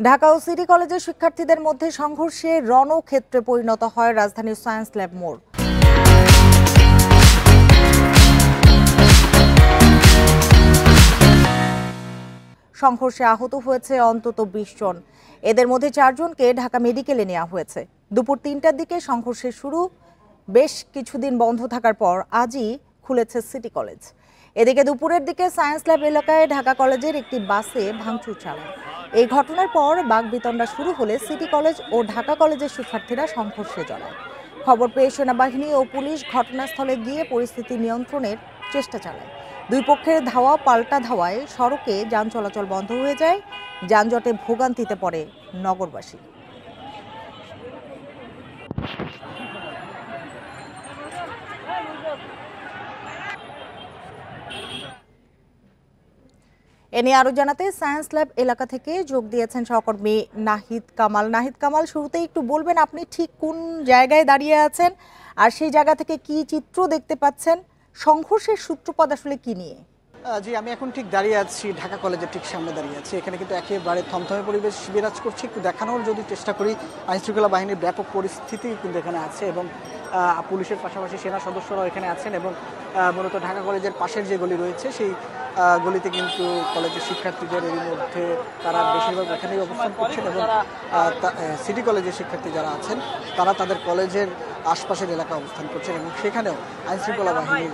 ঢাকা ও city কলেজের শিক্ষার্থীদের মধ্যে সংঘর্ষে রণক্ষেত্রে পরিণত হয় রাজধানীর সায়েন্স ল্যাব মোড়। সংঘর্ষে আহত হয়েছে অন্তত ২০ জন। এদের মধ্যে ৪ জনকে ঢাকা মেডিকেলে নেওয়া হয়েছে। দুপুর ৩টার দিকে সংঘর্ষের শুরু। বেশ কিছুদিন বন্ধ থাকার পর আজই খুলেছে সিটি কলেজ। এদিকে দুপুরের দিকে সায়েন্স ল্যাব এলাকায় ঢাকা কলেজের একটি বাসে ভাঙচুর চালায়। এই ঘটনার পর বাকবিতণ্ডা শুরু হলে সিটি কলেজ ও ঢাকা কলেজের শিক্ষার্থীরা সংঘর্ষে জড়ায়। খবর পেয়ে সেনাবাহিনী ও পুলিশ ঘটনাস্থলে গিয়ে পরিস্থিতি নিয়ন্ত্রণের চেষ্টা চালায়। দুই পক্ষের ধাওয়া পাল্টা ধাওয়ায় সড়কে যান চলাচল বন্ধ হয়ে যায়। যানজটে ভোগান্তিতে পড়ে নগরবাসী। এ নিয়ে আরো জানাতে সায়েন্স ল্যাব এলাকা থেকে যোগ দিয়েছেন সহকর্মী নাহিদ কামাল। শুরুতেই একটু বলবেন আপনি ঠিক কোন জায়গায় দাঁড়িয়ে আছেন, আর সেই জায়গা থেকে কি চিত্র দেখতে পাচ্ছেন? সংঘর্ষের সূত্রপাত আসলে কি নিয়ে? জি, আমি এখন ঠিক দাঁড়িয়ে আছি ঢাকা কলেজের ঠিক সামনে দাঁড়িয়ে আছি। এখানে কিন্তু একেবারে থমথমে পরিবেশ বিরাজ করছে। একটু দেখানোর যদি চেষ্টা করি, আইনশৃঙ্খলা বাহিনীর ব্যাপক পরিস্থিতি কিন্তু এখানে আছে এবং পুলিশের পাশাপাশি সেনা সদস্যরাও এখানে আছেন এবং মূলত ঢাকা কলেজের পাশের যে গলি রয়েছে সেই গলিতে কিন্তু কলেজের শিক্ষার্থীদের এর মধ্যে তারা বেশিরভাগ এখানেই অবস্থান করছেন এবং সিটি কলেজের শিক্ষার্থী যারা আছেন তারা তাদের কলেজের আশপাশের এলাকা অবস্থান করছেন এবং সেখানেও আইনশৃঙ্খলা বাহিনীর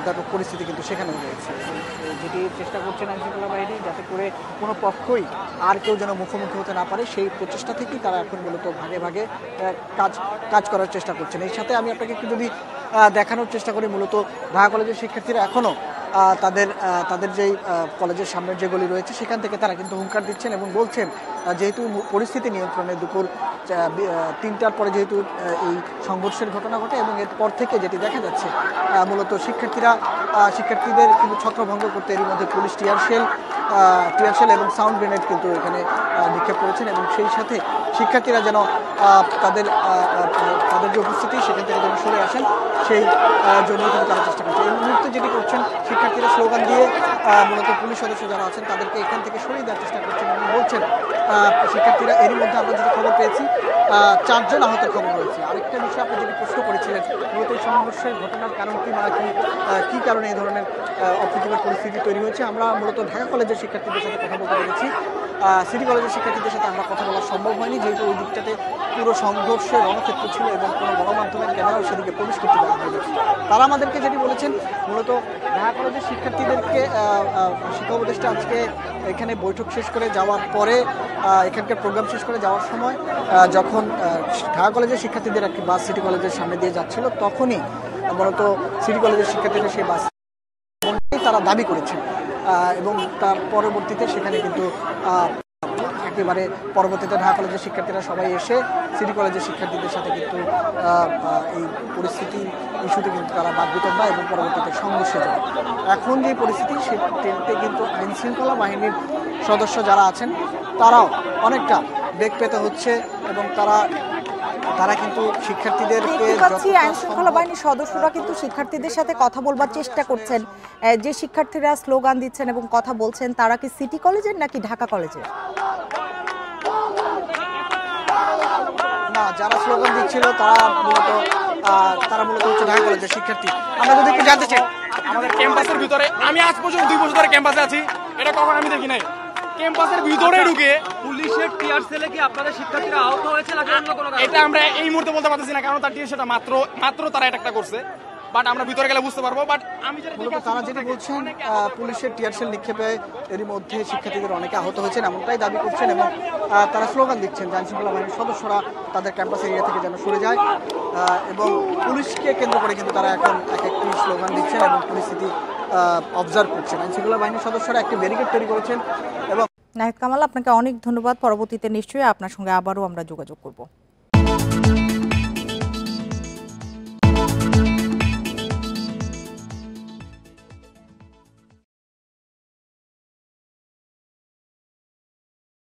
ব্যাপক পরিস্থিতি কিন্তু সেখানেও রয়েছে। যেটি চেষ্টা করছেন আইনশৃঙ্খলা বাহিনী যাতে করে কোনো পক্ষই আর কেউ যেন মুখোমুখি হতে না পারে, সেই প্রচেষ্টা থেকেই তারা এখন মূলত ভাগে ভাগে কাজ করার চেষ্টা করছেন। এর সাথে আমি আপনাকে একটু যদি দেখানোর চেষ্টা করি, মূলত ঢাকা কলেজের শিক্ষার্থীরা এখনও তাদের যেই কলেজের সামনের যে গলি রয়েছে সেখান থেকে তারা কিন্তু হুঙ্কার দিচ্ছেন এবং বলছেন যেহেতু পরিস্থিতি নিয়ন্ত্রণে দুপুর ৩টার পরে যেহেতু এই সংঘর্ষের ঘটনা ঘটে এবং এরপর থেকে যেটি দেখা যাচ্ছে মূলত শিক্ষার্থীদের কিন্তু ছত্রভঙ্গ করতে এরই মধ্যে পুলিশ টিয়ারশেল এবং সাউন্ড গ্রেনেড কিন্তু এখানে নিক্ষেপ করেছেন এবং সেই সাথে শিক্ষার্থীরা যেন তাদের যে উপস্থিতি সেখান থেকে যেন সরে আসেন সেই জন্য কিন্তু তারা চেষ্টা করছে। এই মুহূর্তে যেটি করছেন শিক্ষার্থীরা স্লোগান দিয়ে মূলত পুলিশ সদস্য যারা আছেন তাদেরকে এখান থেকে সরিয়ে দেওয়ার চেষ্টা করছেন এবং বলছেন শিক্ষার্থীরা এরই মধ্যে আমরা যেটি খবর পেয়েছি ৪ জন আহতের খবর রয়েছে। আরেকটা বিষয় আপনি যেটি প্রশ্ন করেছিলেন, মূলত এই সংঘর্ষের ঘটনার কারণ কি কারণে এই ধরনের অপ্রীতিকর পরিস্থিতি তৈরি হয়েছে, আমরা মূলত ঢাকা কলেজের শিক্ষার্থীদের সাথে কথা বলতে পেরেছি। সিটি কলেজের শিক্ষার্থীদের সাথে আমরা কথা বলা সম্ভব হয়নি, যেহেতু ওই দিকটাতে পুরো সংঘর্ষের রণক্ষেত্র ছিল এবং কোনো গণমাধ্যমের ক্যামেরাও সেদিকে প্রবেশ করতে দেওয়া হয়নি। তারা আমাদেরকে যেটি বলেছেন, মূলত ঢাকা কলেজের শিক্ষার্থীদেরকে শিক্ষা উপদেষ্টা আজকে এখানে বৈঠক শেষ করে যাওয়ার পরে এখানকার প্রোগ্রাম শেষ করে যাওয়ার সময় যখন ঢাকা কলেজের শিক্ষার্থীদের একটি বাস সিটি কলেজের সামনে দিয়ে যাচ্ছিল, তখনই মূলত সিটি কলেজের শিক্ষার্থীরা সেই বাস তারা দাবি করেছেন এবং তার পরবর্তীতে সেখানে কিন্তু একেবারে পরবর্তীতে ঢাকা কলেজের শিক্ষার্থীরা সবাই এসে সিটি কলেজের শিক্ষার্থীদের সাথে কিন্তু এই পরিস্থিতি ইস্যুতে কিন্তু তারা বাকবিতণ্ডা এবং পরবর্তীতে সংঘর্ষে যায়। এখন যে পরিস্থিতি সেটিতে কিন্তু আইনশৃঙ্খলা বাহিনীর সদস্য যারা আছেন তারাও অনেকটা বেগ পেতে হচ্ছে এবং তারা কিন্তু শিক্ষার্থীদেরকে আইনশৃঙ্খলা বাহিনীর সদস্যরা কিন্তু শিক্ষার্থীদের সাথে কথা বলবার চেষ্টা করছেন। যে শিক্ষার্থীরা স্লোগান দিচ্ছেন এবং কথা বলছেন তারা কি সিটি কলেজের নাকি ঢাকা কলেজের? না, যারা স্লোগান দিচ্ছিল তারা মূলত হচ্ছে ঢাকা কলেজের শিক্ষার্থী। আমরা যদি একটু জানতে চাই, আমাদের ক্যাম্পাসের ভিতরে আমি আজ পর্যন্ত 2 বছর ধরে ক্যাম্পাসে আছি, এটা কখন আমি দেখি নাই। ক্যাম্পাসের ভিতরে ঢুকে পুলিশের টিয়ার সেলে কি আপনাদের শিক্ষার্থীরা আহত হয়েছে নাকি অন্য কোনো কারণে? এটা আমরা এই মুহূর্তে বলতে পারতেছি না, কারণ তার টিয়ার সেটা মাত্র তারা একটা করছে, বাট আমরা ভিতরে গেলে বুঝতে পারবো। বাট আমি তারা যেটা বলছেন পুলিশের টিয়ারশেল নিক্ষেপে এরই মধ্যে শিক্ষার্থীদের অনেকে আহত হয়েছেন এমনটাই দাবি করছেন এবং তারা স্লোগান দিচ্ছেন যে আইনশৃঙ্খলা বাহিনীর সদস্যরা তাদের ক্যাম্পাস এরিয়া থেকে যেন সরে যায় এবং পুলিশকে কেন্দ্র করে কিন্তু তারা এখন একটি স্লোগান দিচ্ছেন এবং পরিস্থিতি অবজার্ভ করছেন। আইনশৃঙ্খলা বাহিনীর সদস্যরা একটি ব্যারিকেড তৈরি করেছেন এবং নাহিদ কামাল, আপনাকে অনেক ধন্যবাদ। পরবর্তীতে নিশ্চয়ই আপনার সঙ্গে আবারও আমরা যোগাযোগ করব।